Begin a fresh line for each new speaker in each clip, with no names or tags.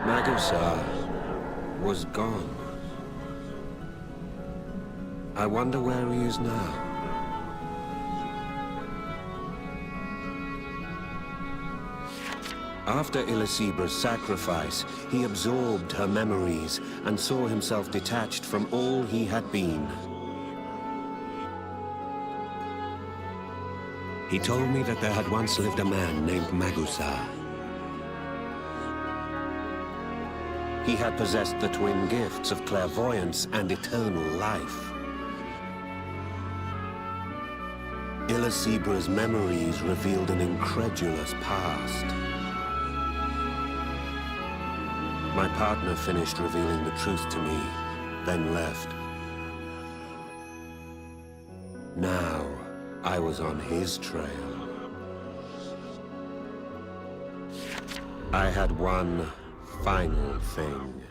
Magusar was gone. I wonder where he is now. After Ilicibra's sacrifice, he absorbed her memories and saw himself detached from all he had been. He told me that there had once lived a man named Magusar. He had possessed the twin gifts of clairvoyance and eternal life. Ilicibra's memories revealed an incredulous past. My partner finished revealing the truth to me, then left. Now, I was on his trail. I had one final thing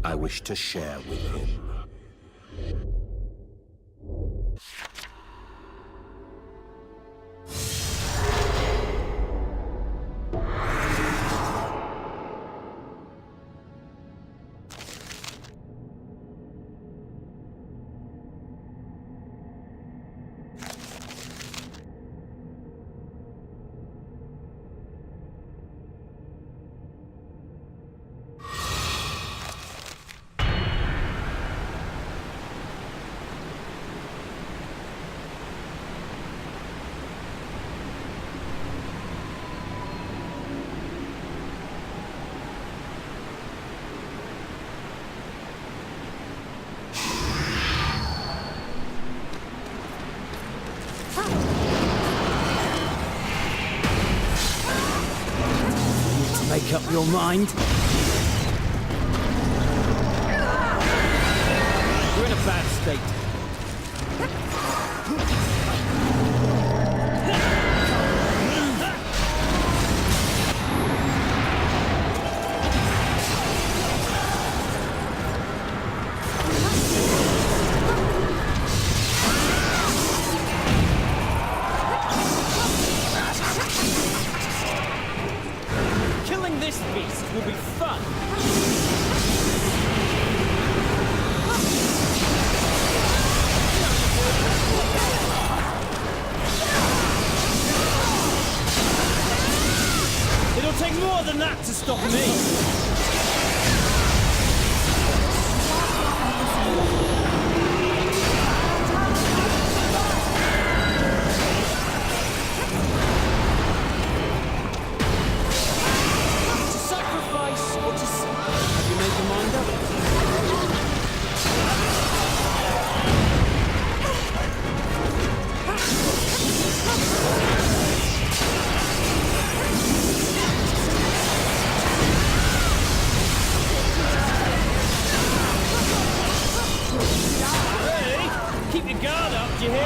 I wish to share with him.
Make up your mind. You're in a bad state.
This beast will be fun. It'll take more than that to stop me. Keep your guard up, do you hear?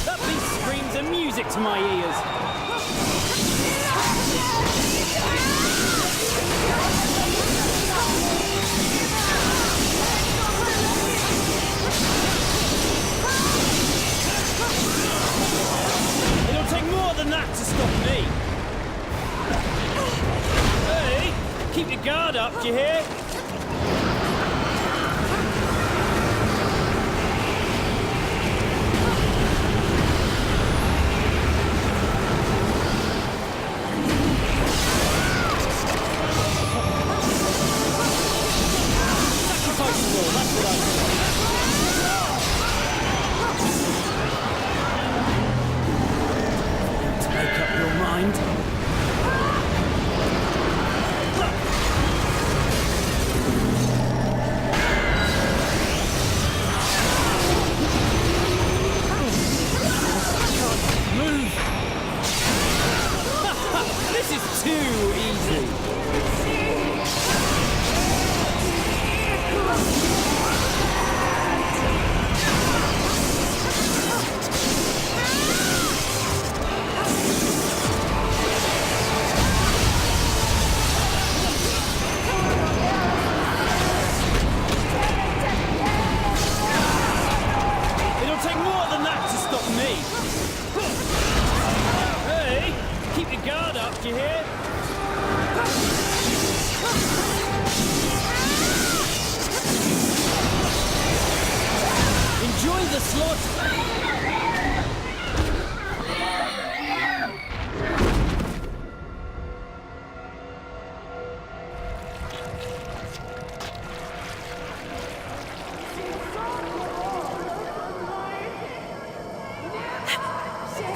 That beast screams and music to my ears. It'll take more than that to stop me. Hey, keep your guard up, do you hear?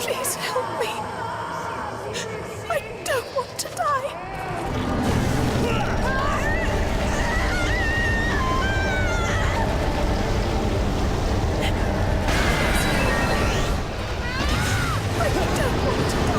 Please help me. I don't want to die. I don't want to die.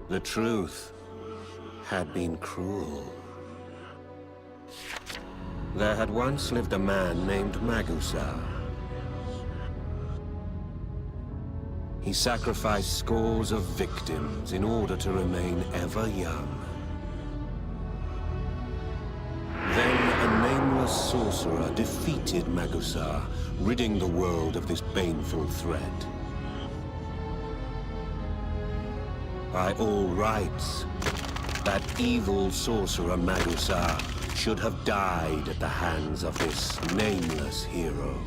The truth had been cruel. There had once lived a man named Magusar. He sacrificed scores of victims in order to remain ever young. Then a nameless sorcerer defeated Magusar, ridding the world of this baneful threat. By all rights, that evil sorcerer Magusar should have died at the hands of this nameless hero.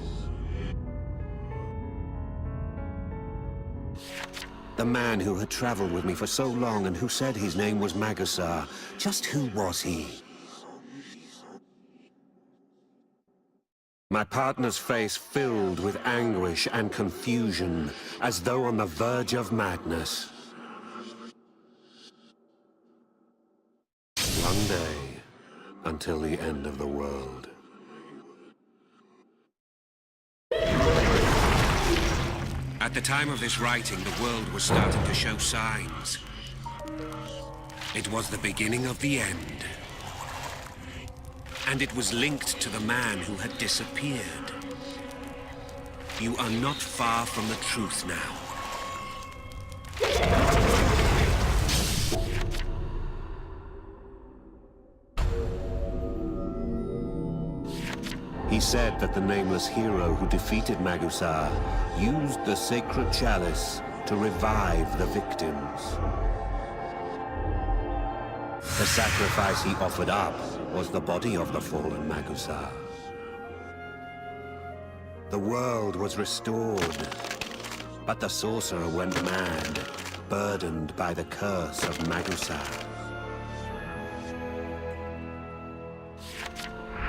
The man who had traveled with me for so long and who said his name was Magusar, just who was he? My partner's face filled with anguish and confusion, as though on the verge of madness. One day, until the end of the world. At the time of this writing, the world was starting to show signs. It was the beginning of the end. And it was linked to the man who had disappeared. You are not far from the truth now. He said that the nameless hero who defeated Magusar used the sacred chalice to revive the victims. The sacrifice he offered up was the body of the fallen Magusar. The world was restored, but the sorcerer went mad, burdened by the curse of Magusar.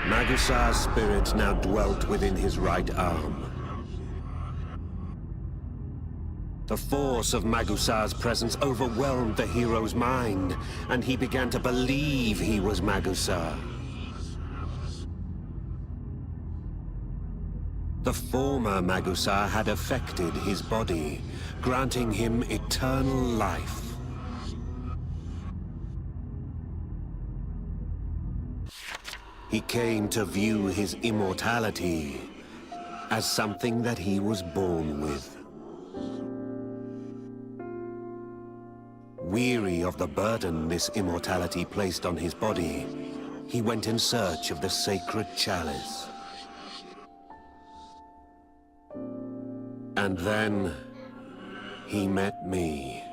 Magusar's spirit now dwelt within his right arm. The force of Magusar's presence overwhelmed the hero's mind, and he began to believe he was Magusar. The former Magusar had affected his body, granting him eternal life. He came to view his immortality as something that he was born with. Weary of the burden this immortality placed on his body, he went in search of the sacred chalice. And then he met me.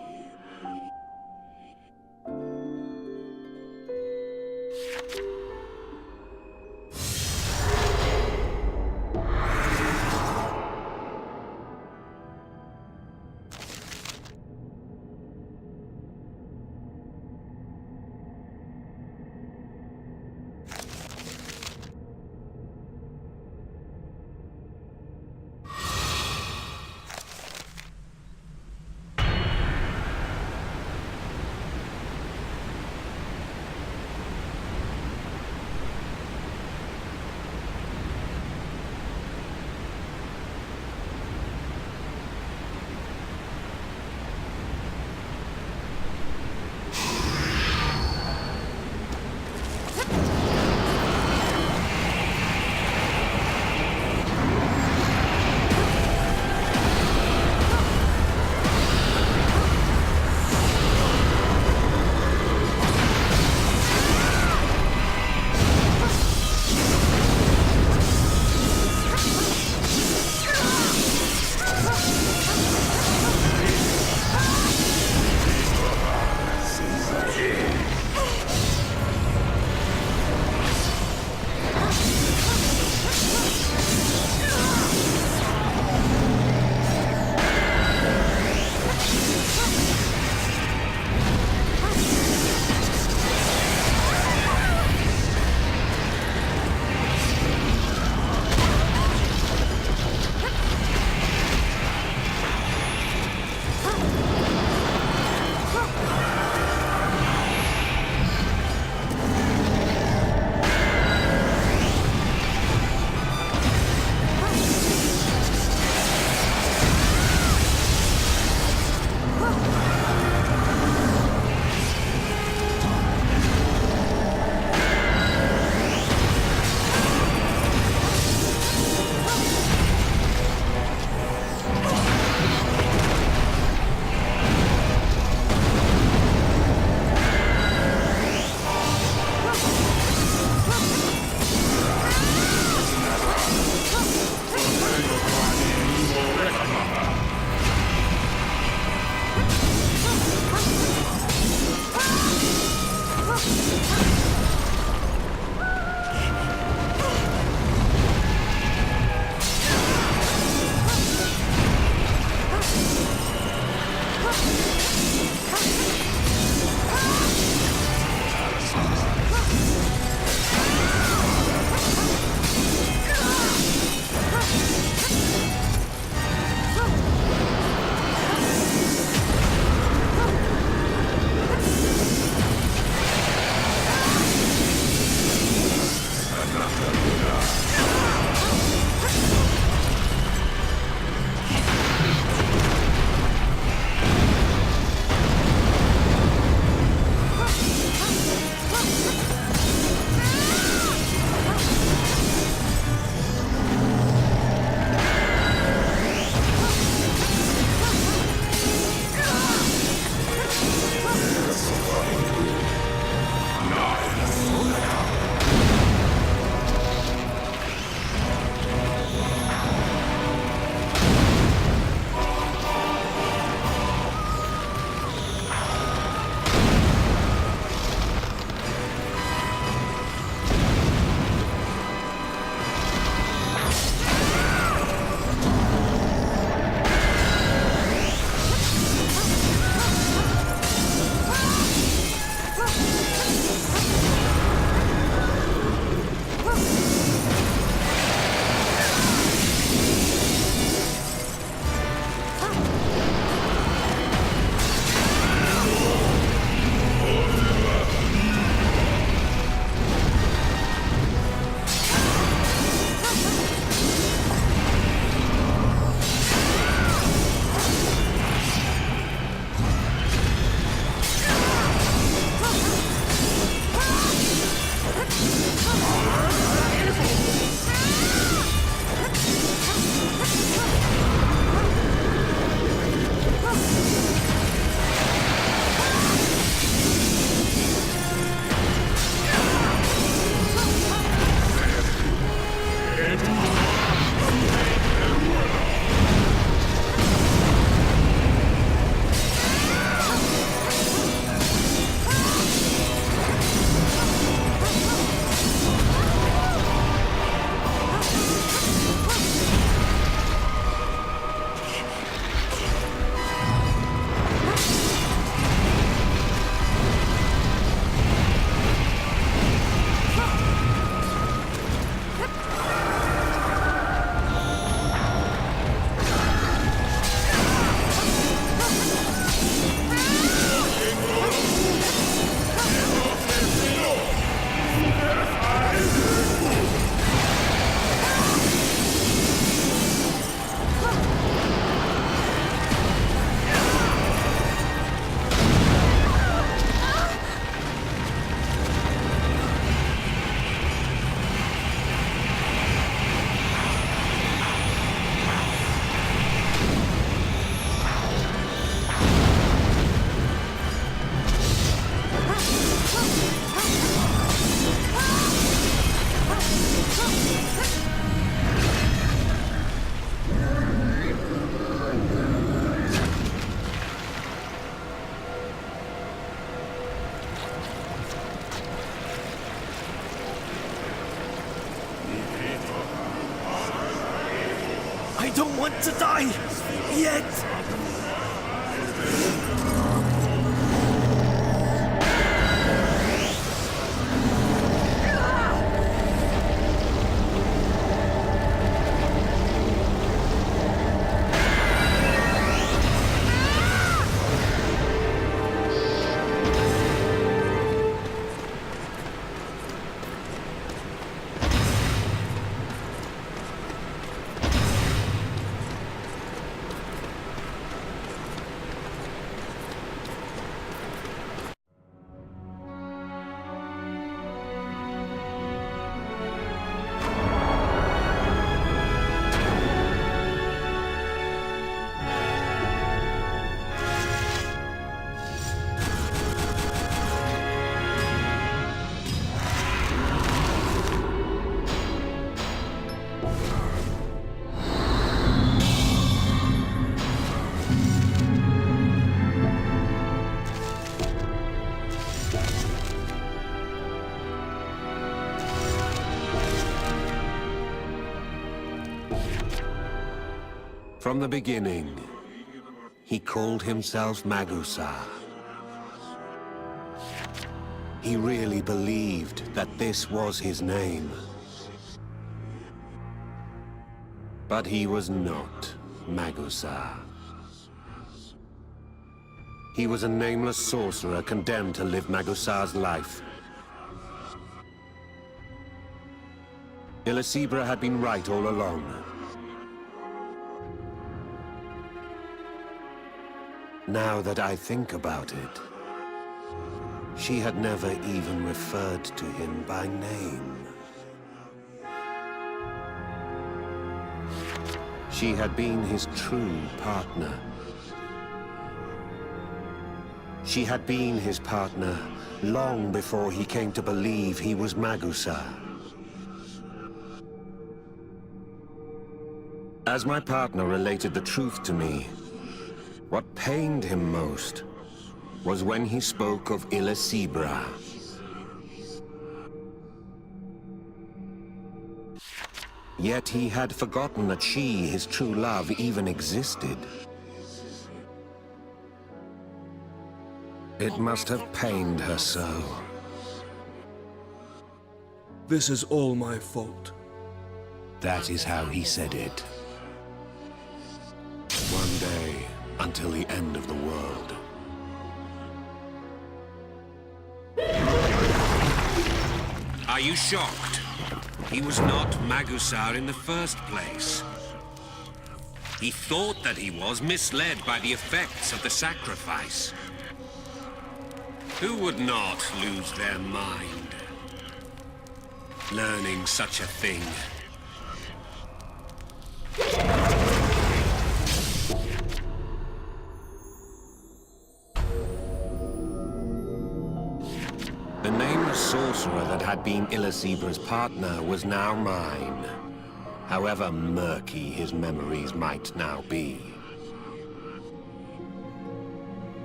don't want to die yet.
From the beginning, he called himself Magusar. He really believed that this was his name. But he was not Magusar. He was a nameless sorcerer condemned to live Magusar's life. Illicebra had been right all along. Now that I think about it, she had never even referred to him by name. She had been his true partner. She had been his partner long before he came to believe he was Magusar. As my partner related the truth to me, what pained him most was when he spoke of Illicebra. Yet he had forgotten that she, his true love, even existed. It must have pained her so.
This is all my fault.
That is how he said it. One day, until the end of the world. Are you shocked? He was not Magusar in the first place. He thought that he was, misled by the effects of the sacrifice. Who would not lose their mind learning such a thing? The nameless sorcerer that had been Illecebra's partner was now mine, however murky his memories might now be.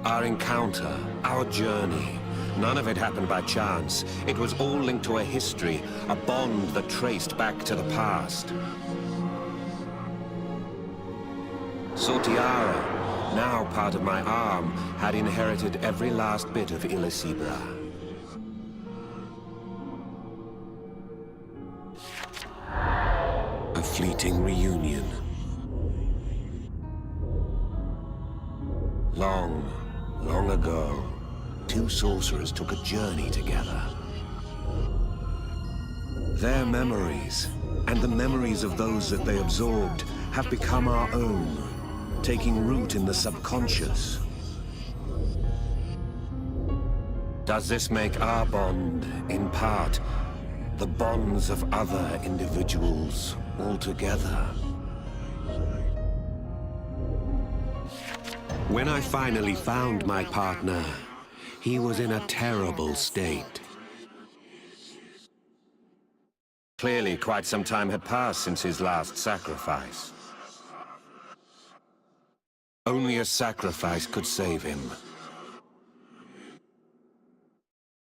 Our encounter, our journey, none of it happened by chance. It was all linked to a history, a bond that traced back to the past. Sortiara, now part of my arm, had inherited every last bit of Illicebra. A fleeting reunion. Long ago, two sorcerers took a journey together. Their memories, and the memories of those that they absorbed, have become our own, taking root in the subconscious. Does this make our bond, in part, the bonds of other individuals altogether? When I finally found my partner, he was in a terrible state. Clearly, quite some time had passed since his last sacrifice. Only a sacrifice could save him.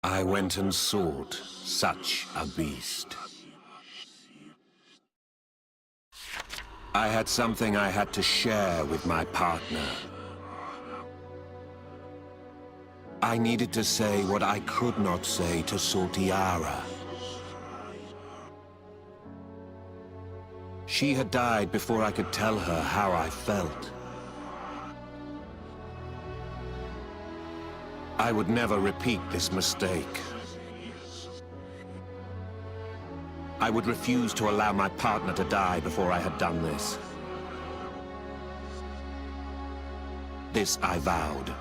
I went and sought such a beast. I had something I had to share with my partner. I needed to say what I could not say to Sortiara. She had died before I could tell her how I felt. I would never repeat this mistake. I would refuse to allow my partner to die before I had done this. This I vowed.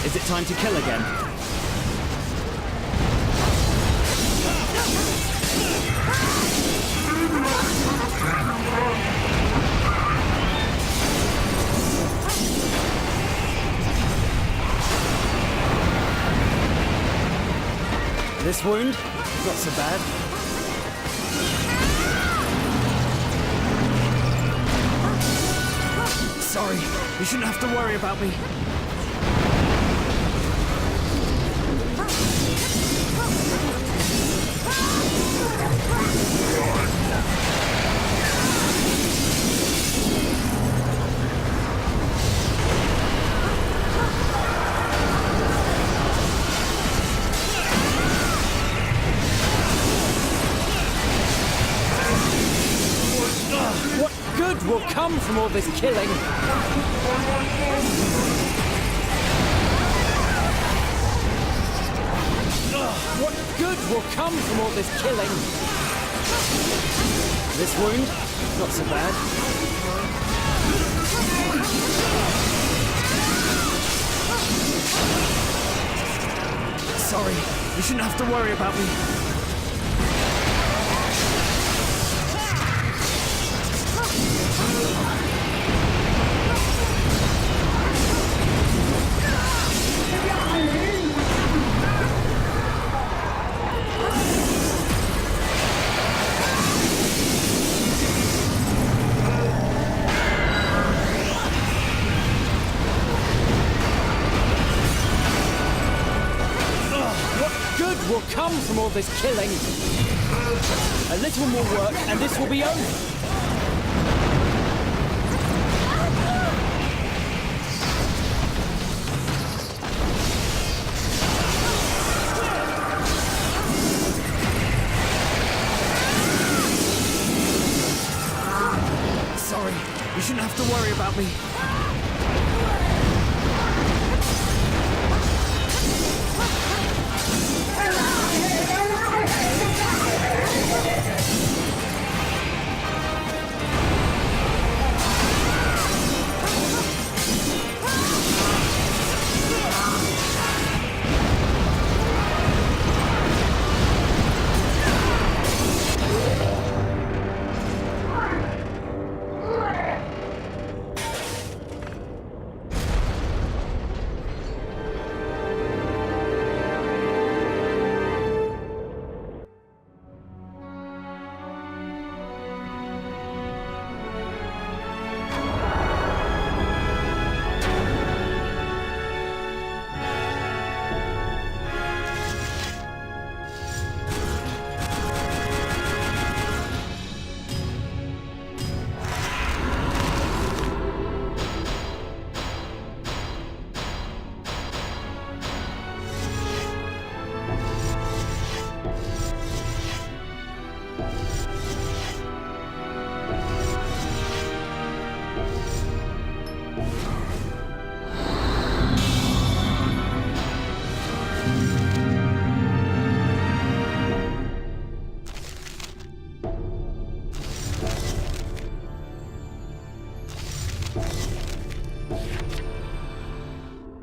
Is it time to kill again? This wound? Not so bad. Sorry, you shouldn't have to worry about me. What good will come from all this killing? What good will come from all this killing? This wound? Not so bad. Sorry, you shouldn't have to worry about me. Will come from all this killing. A little more work and this will be over. Sorry, you shouldn't have to worry about me.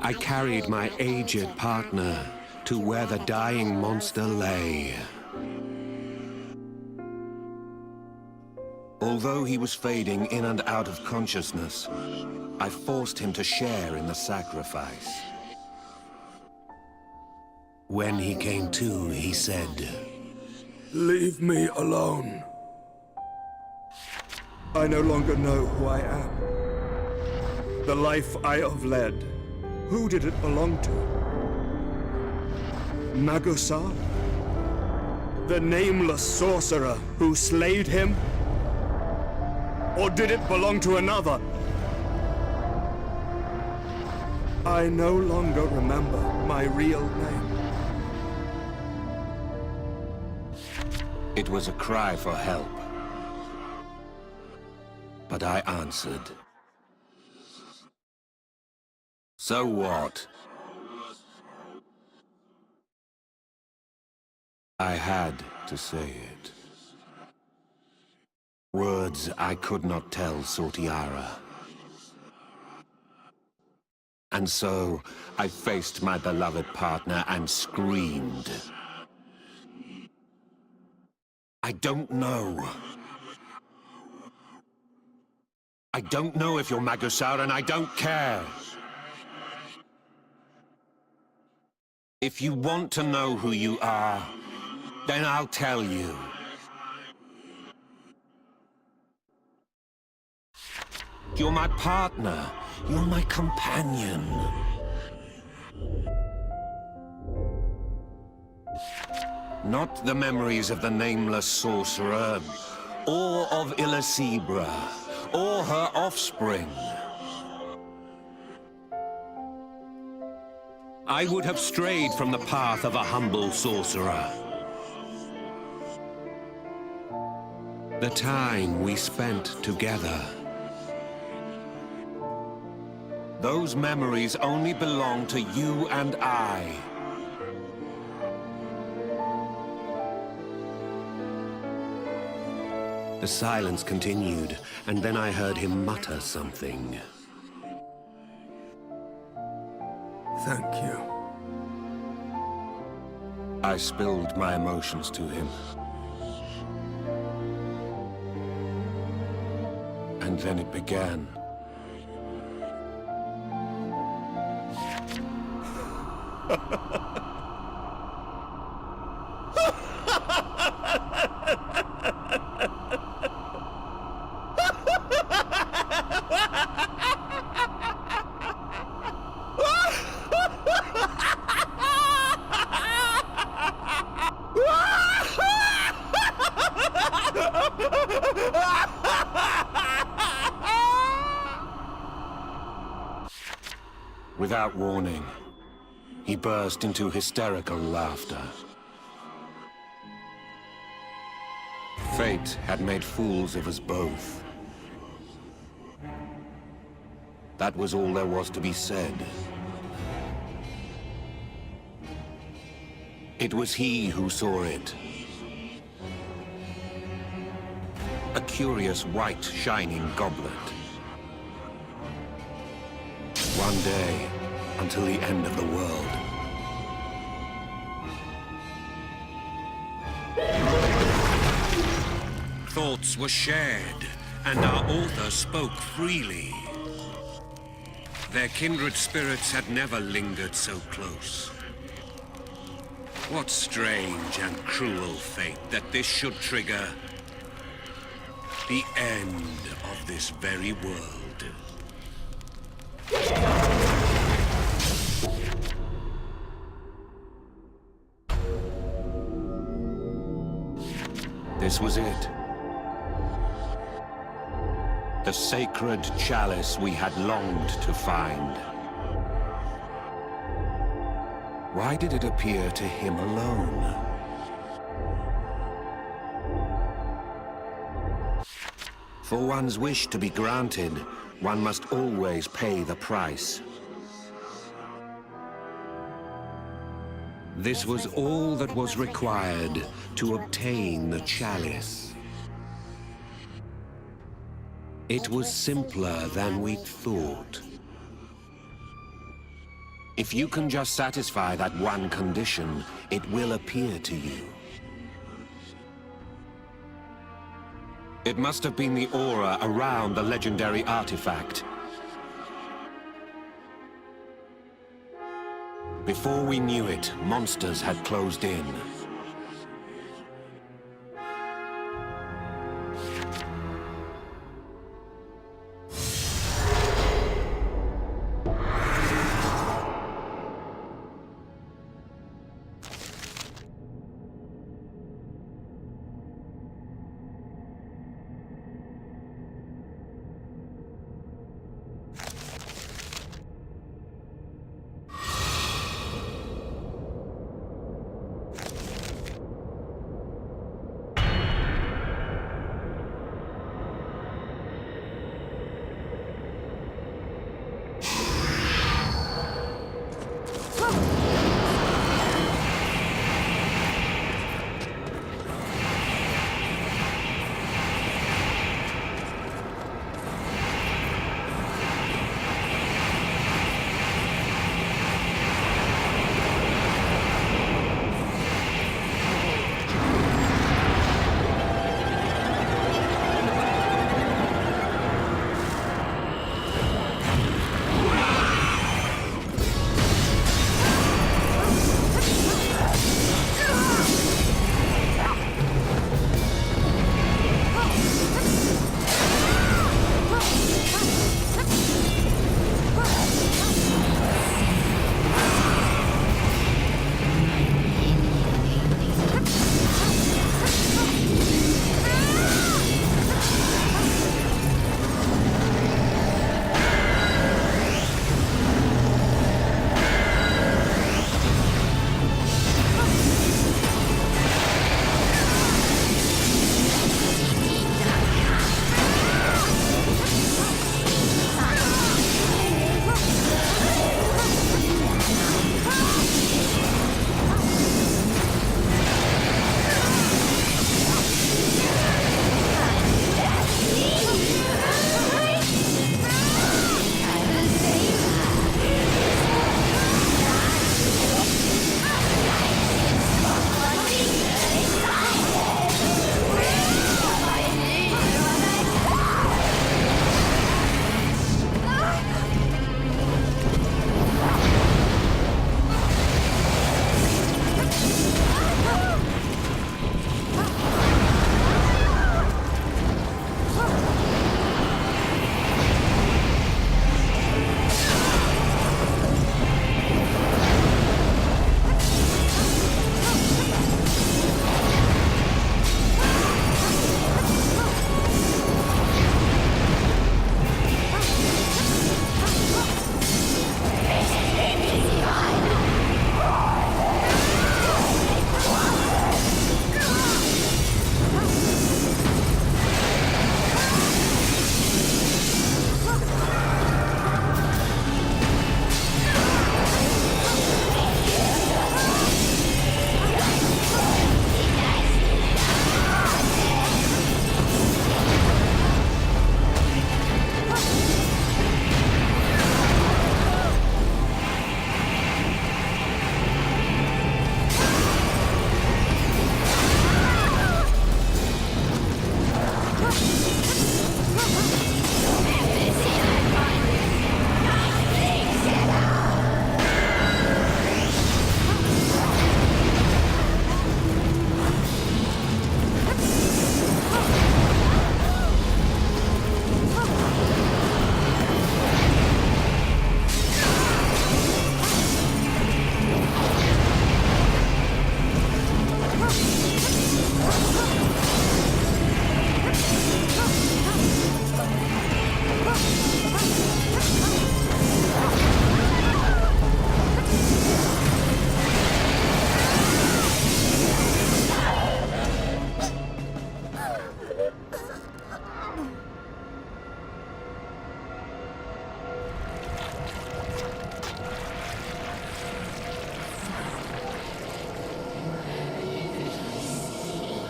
I carried my aged partner to where the dying monster lay. Although he was fading in and out of consciousness, I forced him to share in the sacrifice. When he came to, he said,
Leave me alone. I no longer know who I am. The life I have led, who did it belong to? Magusar? The nameless sorcerer who slayed him? Or did it belong to another? I no longer remember my real name.
It was a cry for help. But I answered. So what? I had to say it. Words I could not tell Sortiara. And so, I faced my beloved partner and screamed. I don't know. I don't know if you're Magusar, and I don't care. If you want to know who you are, then I'll tell you. You're my partner. You're my companion. Not the memories of the nameless sorcerer, or of Illicebra, or her offspring. I would have strayed from the path of a humble sorcerer. The time we spent together. Those memories only belong to you and I. The silence continued, and then I heard him mutter something.
Thank you.
I spilled my emotions to him. And then it began. Without warning, he burst into hysterical laughter. Fate had made fools of us both. That was all there was to be said. It was he who saw it. A curious white shining goblet. One day, until the end of the world. Thoughts were shared, and our author spoke freely. Their kindred spirits had never lingered so close. What strange and cruel fate that this should trigger the end of this very world. This was it. The sacred chalice we had longed to find. Why did it appear to him alone? For one's wish to be granted, one must always pay the price. This was all that was required to obtain the chalice. It was simpler than we'd thought. If you can just satisfy that one condition, it will appear to you. It must have been the aura around the legendary artifact. Before we knew it, monsters had closed in.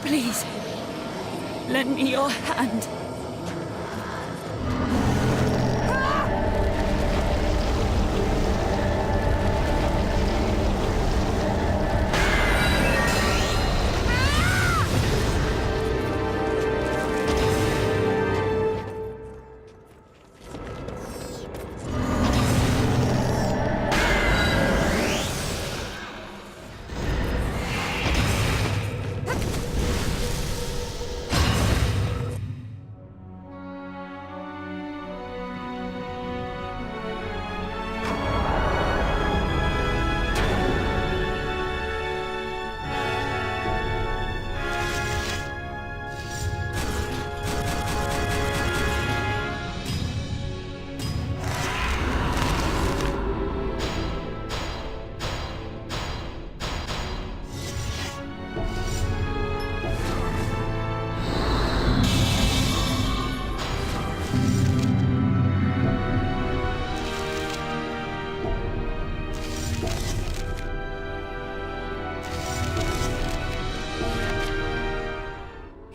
Please, lend me your hand.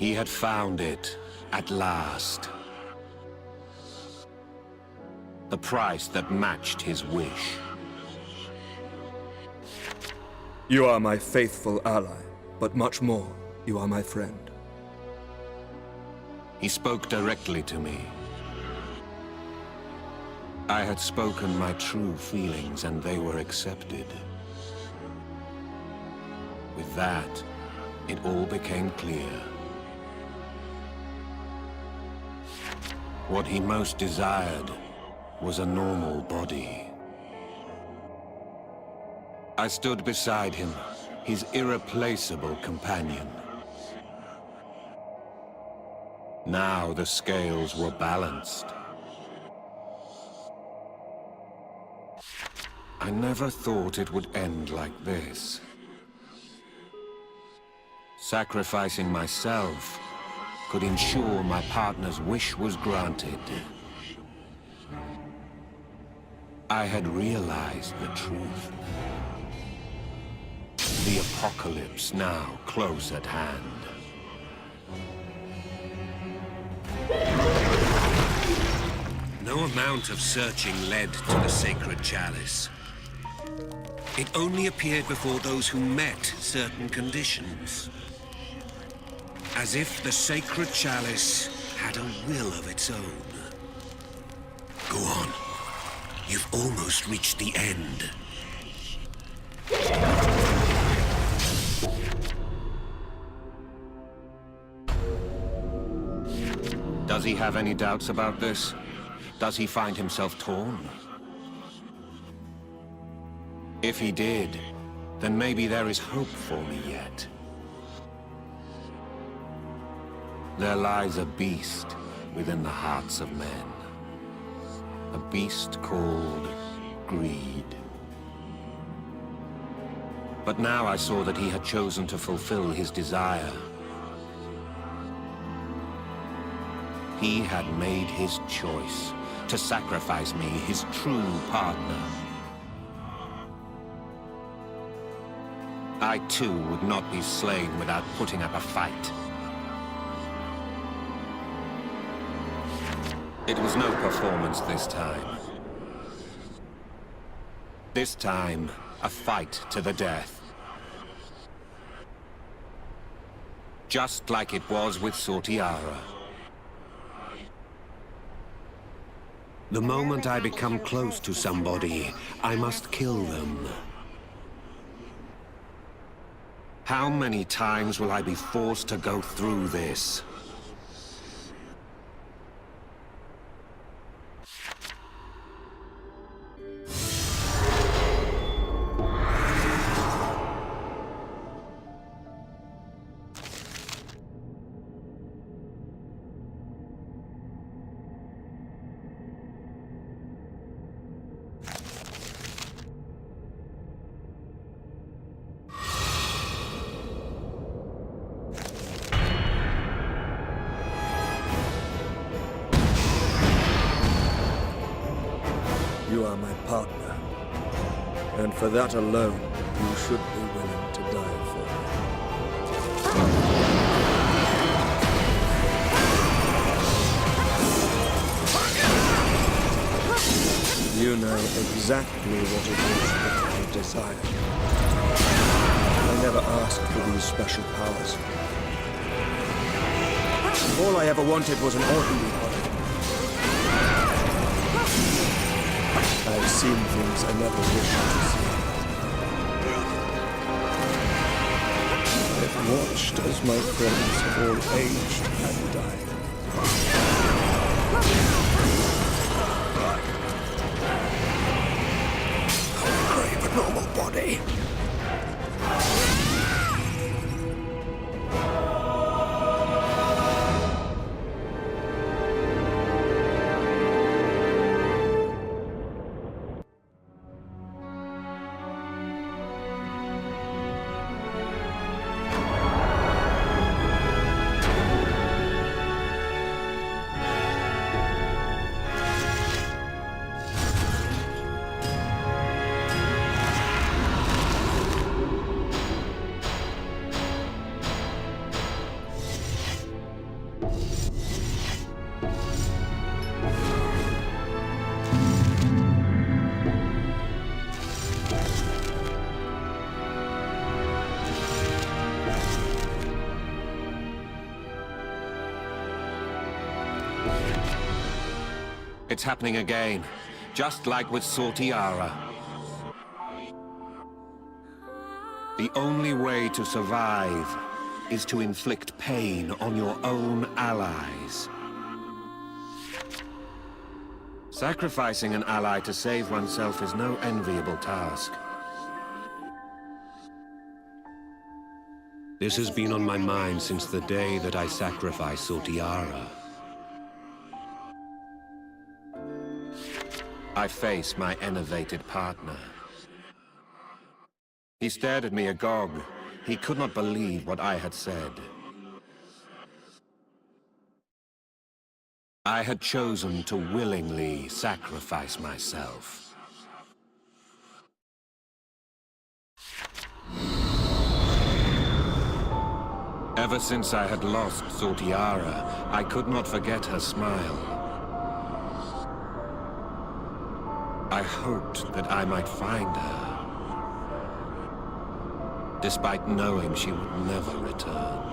He had found it, at last. The price that matched his wish.
You are my faithful ally, but much more, you are my friend.
He spoke directly to me. I had spoken my true feelings, and they were accepted. With that, it all became clear. What he most desired was a normal body. I stood beside him, his irreplaceable companion. Now the scales were balanced. I never thought it would end like this. Sacrificing myself could ensure my partner's wish was granted. I had realized the truth. The apocalypse now close at hand. No amount of searching led to the sacred chalice. It only appeared before those who met certain conditions. As if the sacred chalice had a will of its own. Go on. You've almost reached the end. Does he have any doubts about this? Does he find himself torn? If he did, then maybe there is hope for me yet. There lies a beast within the hearts of men. A beast called greed. But now I saw that he had chosen to fulfill his desire. He had made his choice to sacrifice me, his true partner. I too would not be slain without putting up a fight. It was no performance this time. This time, a fight to the death. Just like it was with Sortiara. The moment I become close to somebody, I must kill them. How many times will I be forced to go through this?
You are my partner. And for that alone, you should be willing to die for me. You know exactly what it is that I desire. I never asked for these special powers. All I ever wanted was an ordinary body. I've seen things I never wished to see. I've watched as my friends have all aged and died. I crave a normal body.
It's happening again, just like with Sortiara. The only way to survive is to inflict pain on your own allies. Sacrificing an ally to save oneself is no enviable task. This has been on my mind since the day that I sacrificed Sortiara. I face my enervated partner. He stared at me agog. He could not believe what I had said. I had chosen to willingly sacrifice myself. Ever since I had lost Sortiara, I could not forget her smile. I hoped that I might find her, despite knowing she would never return.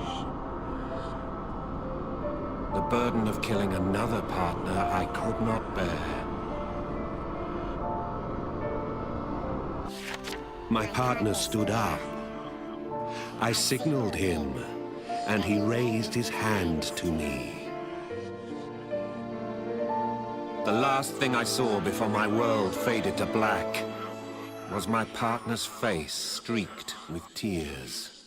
The burden of killing another partner I could not bear. My partner stood up. I signaled him, and he raised his hand to me. The last thing I saw before my world faded to black was my partner's face streaked with tears.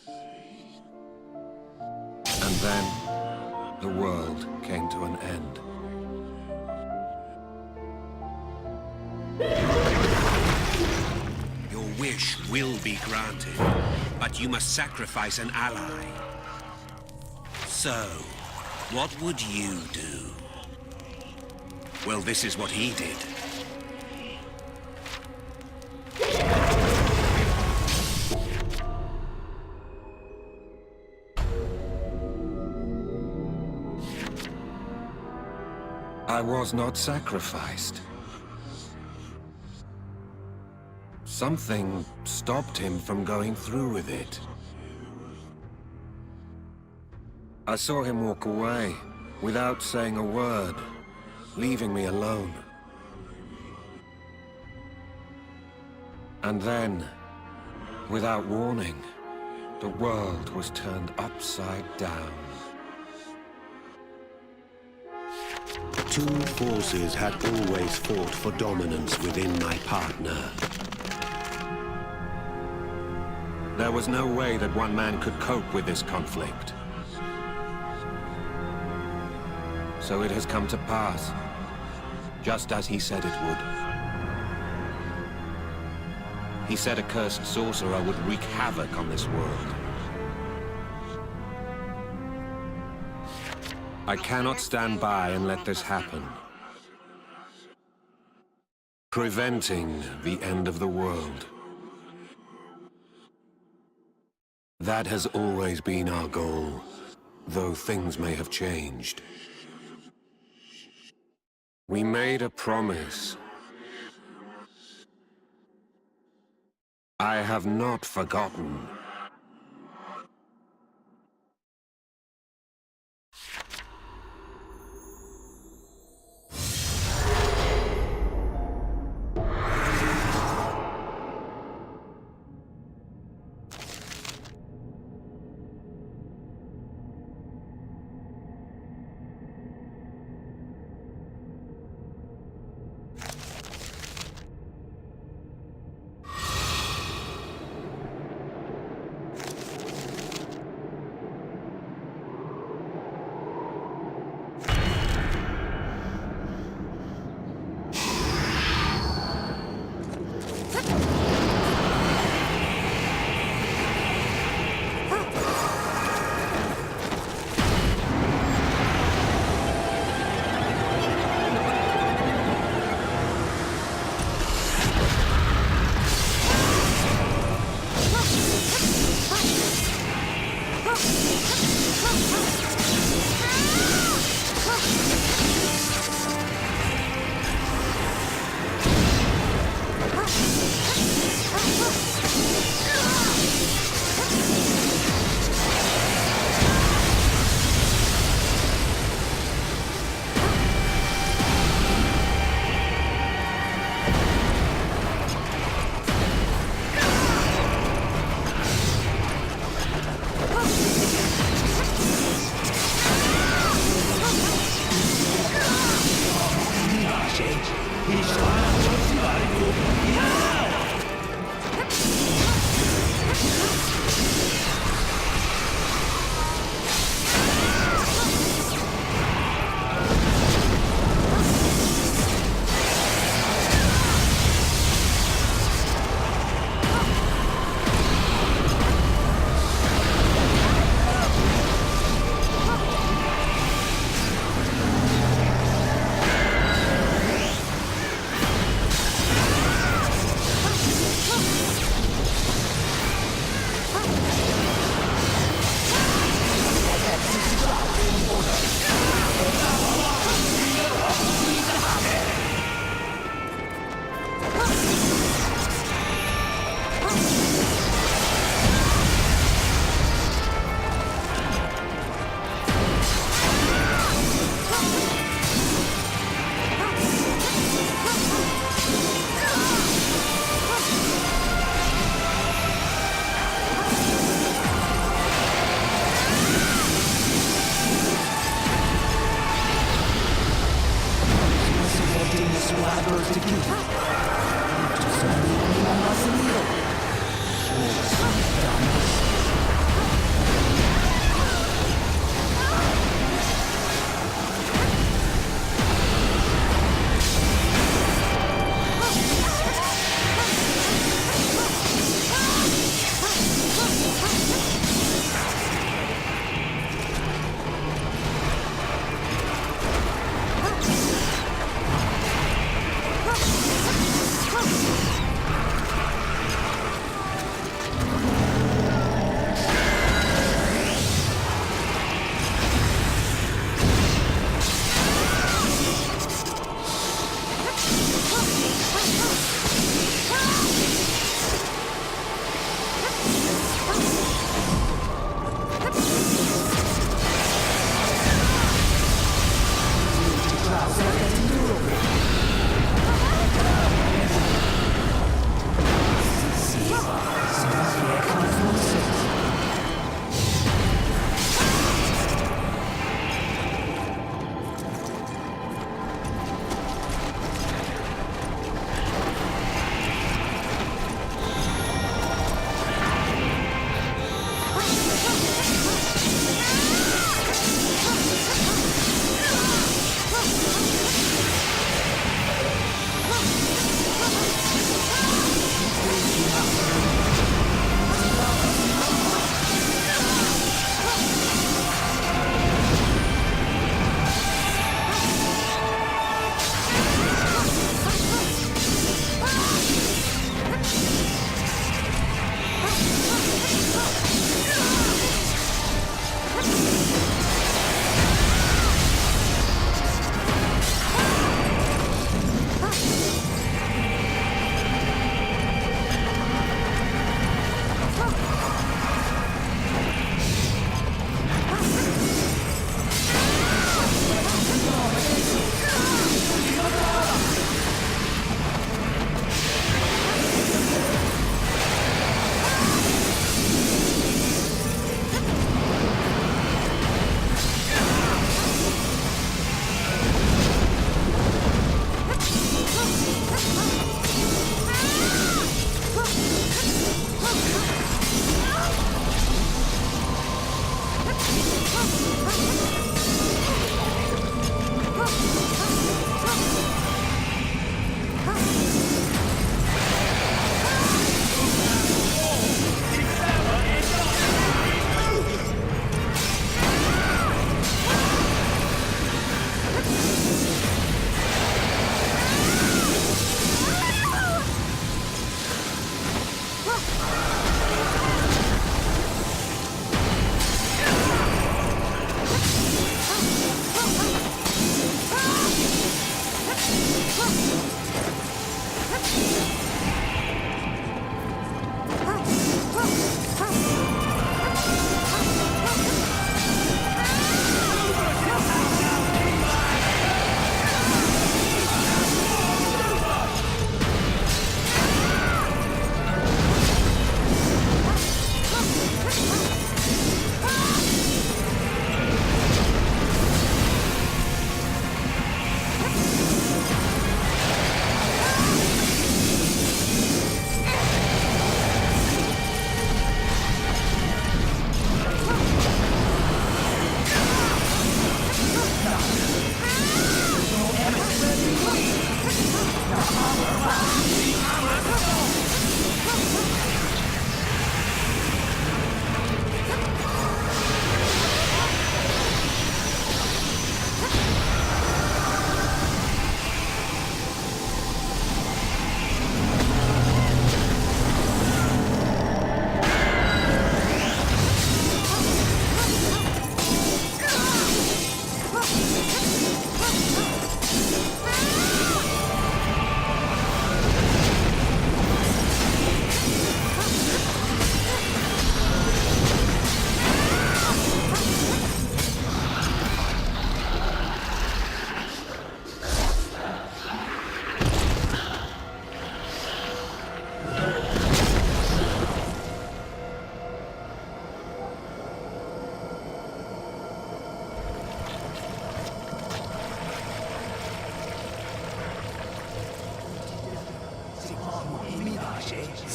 And then, the world came to an end. Your wish will be granted, but you must sacrifice an ally. So, what would you do? Well, this is what he did. I was not sacrificed. Something stopped him from going through with it. I saw him walk away without saying a word, leaving me alone. And then, without warning, the world was turned upside down.
Two forces had always fought for dominance within my partner.
There was no way that one man could cope with this conflict. So it has come to pass, just as he said it would. He said a cursed sorcerer would wreak havoc on this world. I cannot stand by and let this happen. Preventing the end of the world. That has always been our goal, though things may have changed. We made a promise. I have not forgotten.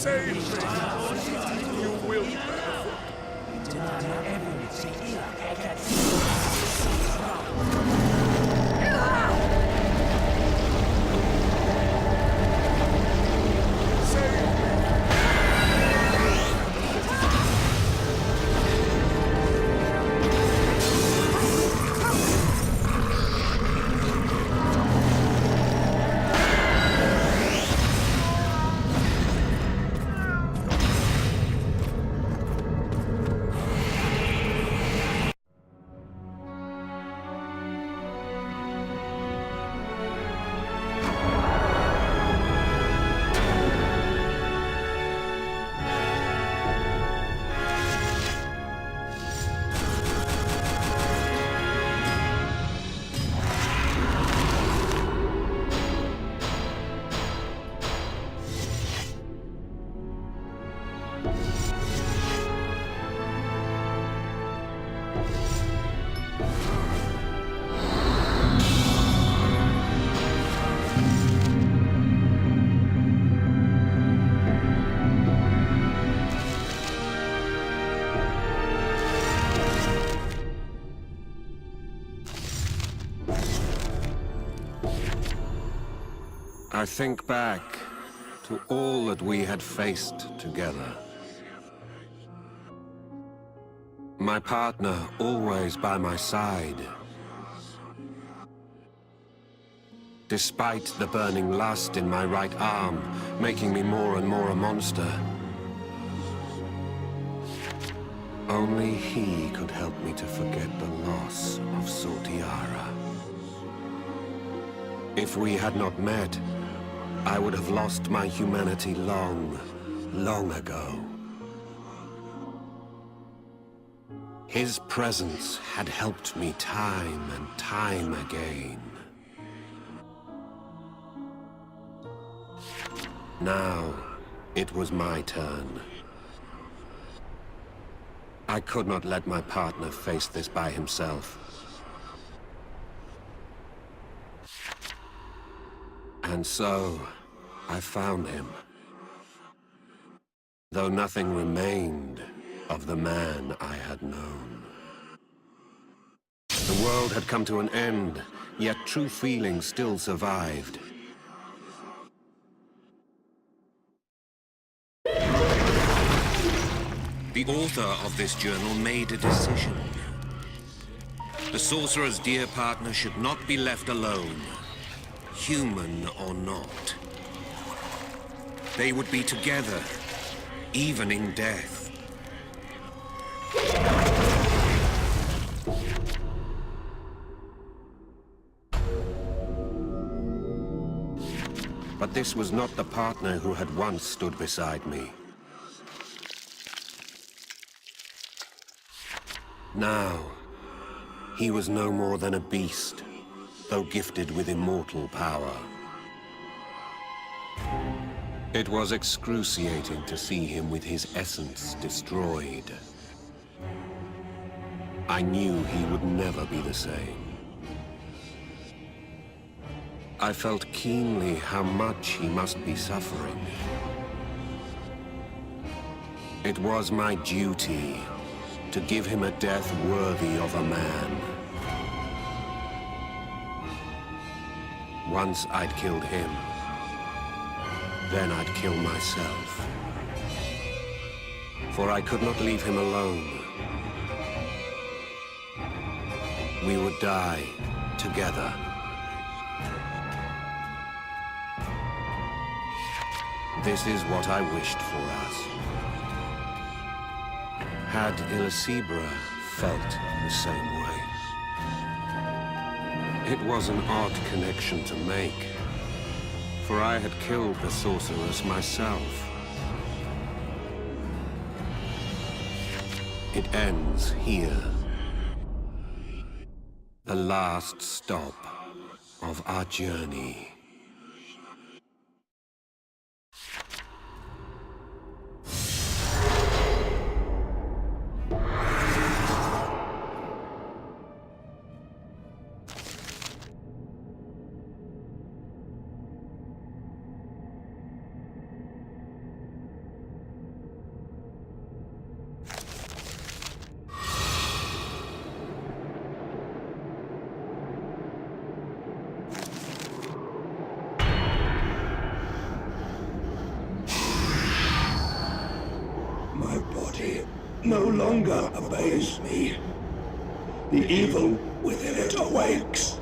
Save me! You will benefit.
I think back to all that we had faced together. My partner always by my side. Despite the burning lust in my right arm, making me more and more a monster. Only he could help me to forget the loss of Sortiara. If we had not met, I would have lost my humanity long, long ago. His presence had helped me time and time again. Now, it was my turn. I could not let my partner face this by himself. And so, I found him. Though nothing remained of the man I had known. The world had come to an end, yet true feeling still survived.
The author of this journal made a decision. The sorcerer's dear partner should not be left alone, human or not. They would be together, even in death.
But this was not the partner who had once stood beside me. Now, he was no more than a beast, though gifted with immortal power. It was excruciating to see him with his essence destroyed. I knew he would never be the same. I felt keenly how much he must be suffering. It was my duty to give him a death worthy of a man. Once I'd killed him, then I'd kill myself. For I could not leave him alone. We would die together. This is what I wished for us. Had Illicebra felt the same way? It was an odd connection to make, for I had killed the sorceress myself. It ends here. The last stop of our journey.
no longer obeys me. The evil within it awakes.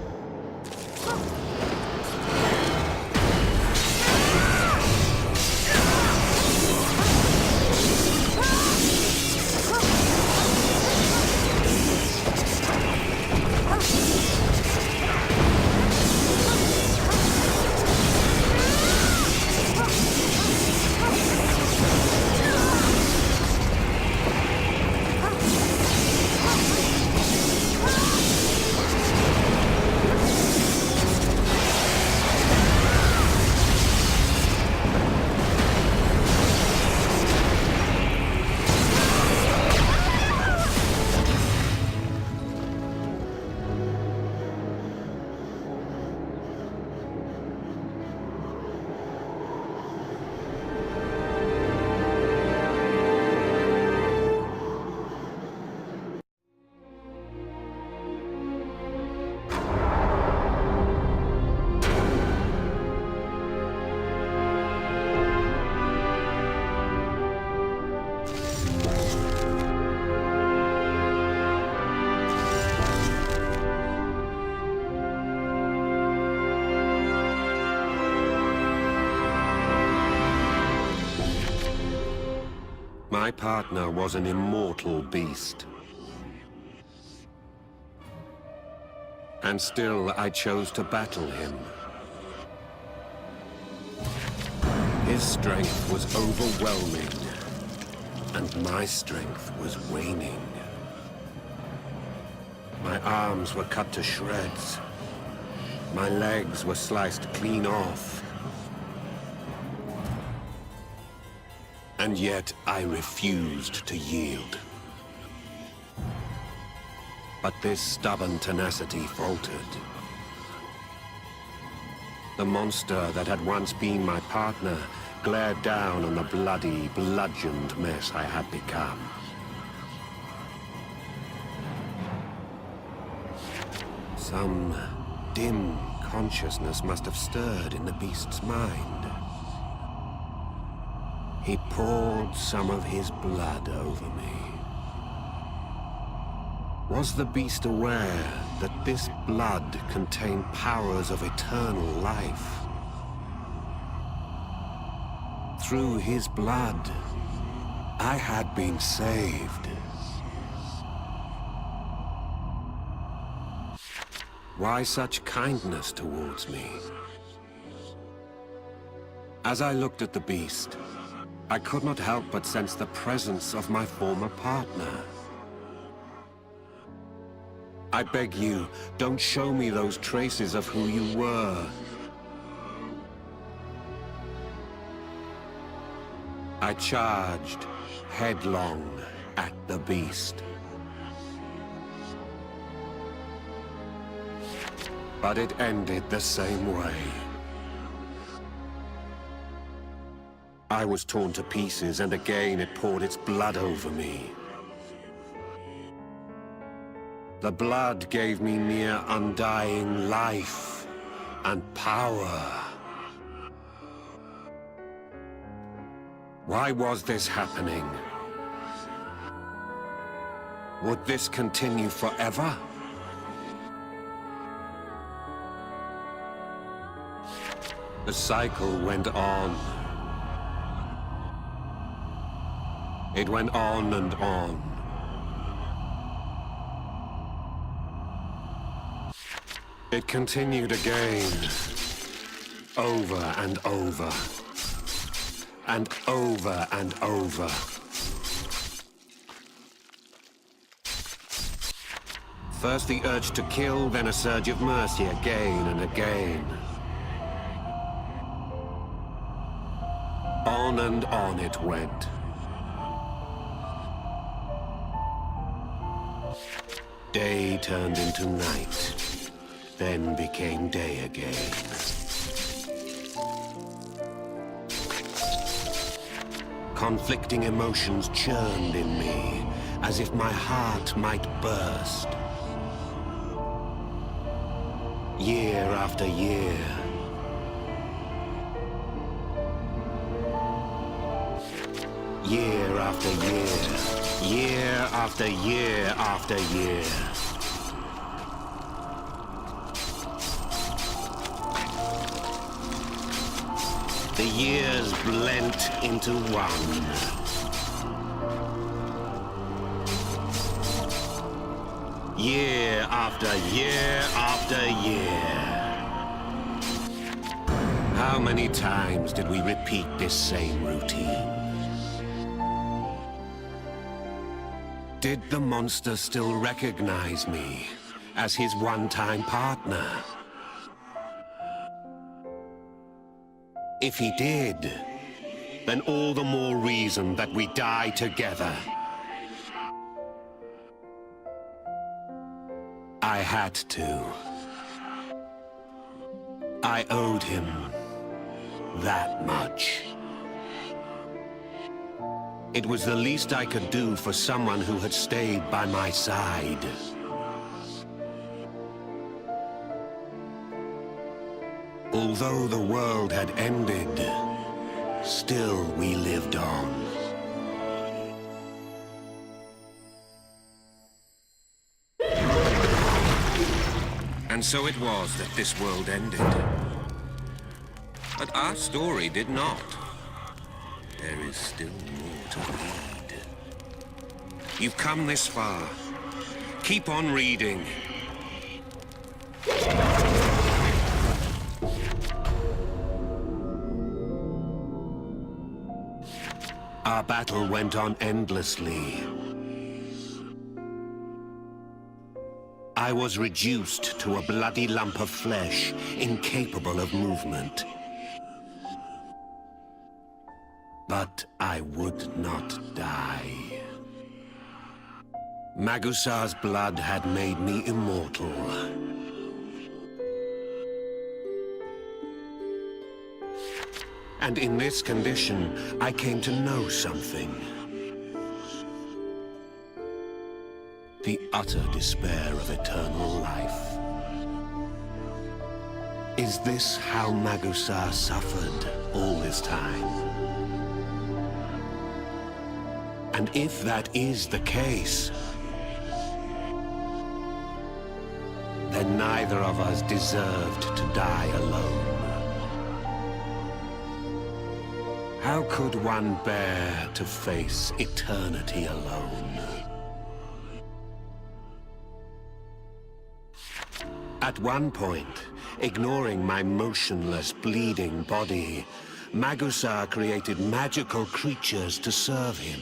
My partner was an immortal beast. And still I chose to battle him. His strength was overwhelming, and my strength was waning. My arms were cut to shreds. My legs were sliced clean off. And yet I refused to yield. But this stubborn tenacity faltered. The monster that had once been my partner glared down on the bloody, bludgeoned mess I had become. Some dim consciousness must have stirred in the beast's mind. He poured some of his blood over me. Was the beast aware that this blood contained powers of eternal life? Through his blood, I had been saved. Why such kindness towards me? As I looked at the beast, I could not help but sense the presence of my former partner. I beg you, don't show me those traces of who you were. I charged headlong at the beast. But it ended the same way. I was torn to pieces, and again it poured its blood over me. The blood gave me near undying life and power. Why was this happening? Would this continue forever? The cycle went on. It went on and on. It continued again, over and over, and over and over. First the urge to kill, then a surge of mercy again and again. On and on it went. Day turned into night, then became day again. Conflicting emotions churned in me, as if my heart might burst. Year after year, year after year, Year after year after year. The years blent into one. Year after year after year. How many times did we repeat this same routine? Did the monster still recognize me as his one-time partner? If he did, then all the more reason that we die together. I had to. I owed him that much. It was the least I could do for someone who had stayed by my side. Although the world had ended, still we lived on.
And so it was that this world ended. But our story did not. There is still more to read. You've come this far. Keep on reading.
Our battle went on endlessly. I was reduced to a bloody lump of flesh, incapable of movement. But I would not die. Magusar's blood had made me immortal. And in this condition, I came to know something. The utter despair of eternal life. Is this how Magusar suffered all this time? And if that is the case, then neither of us deserved to die alone. How could one bear to face eternity alone? At one point, ignoring my motionless, bleeding body, Magusar created magical creatures to serve him.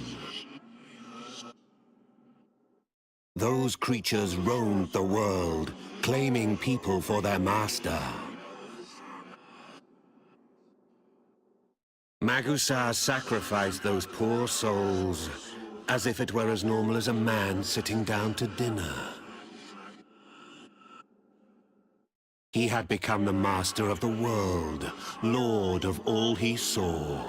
Those creatures roamed the world, claiming people for their master. Magusar sacrificed those poor souls as if it were as normal as a man sitting down to dinner. He had become the master of the world, lord of all he saw.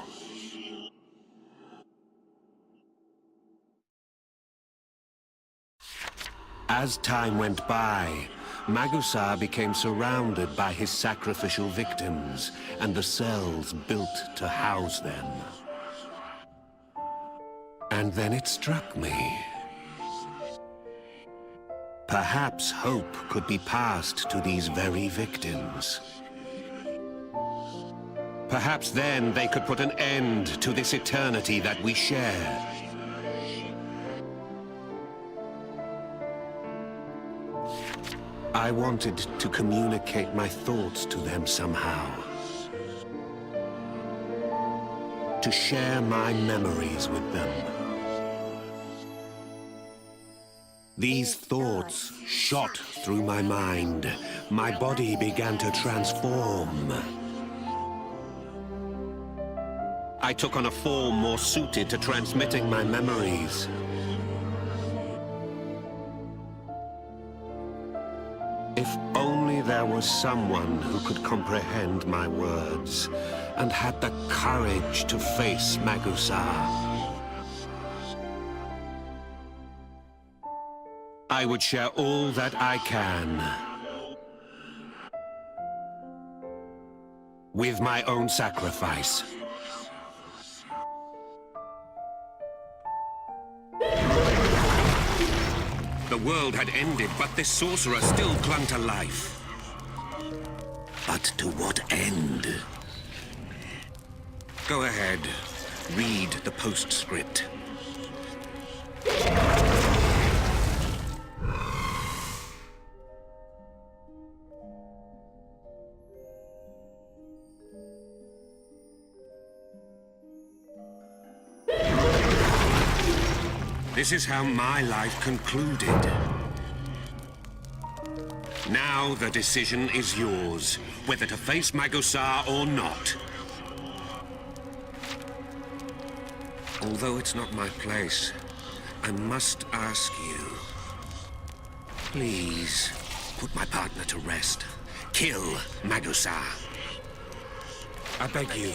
As time went by, Magusar became surrounded by his sacrificial victims, and the cells built to house them. And then it struck me. Perhaps hope could be passed to these very victims. Perhaps then they could put an end to this eternity that we share. I wanted to communicate my thoughts to them somehow. To share my memories with them. These thoughts shot through my mind. My body began to transform. I took on a form more suited to transmitting my memories. If only there was someone who could comprehend my words and had the courage to face Magusar. I would share all that I can with my own sacrifice.
world had ended, but this sorcerer still clung to life. But to what end? Go ahead. Read the postscript. This is how my life concluded. Now the decision is yours, whether to face Magusar or not. Although it's not my place, I must ask you. Please, put my partner to rest. Kill Magusar. I beg you.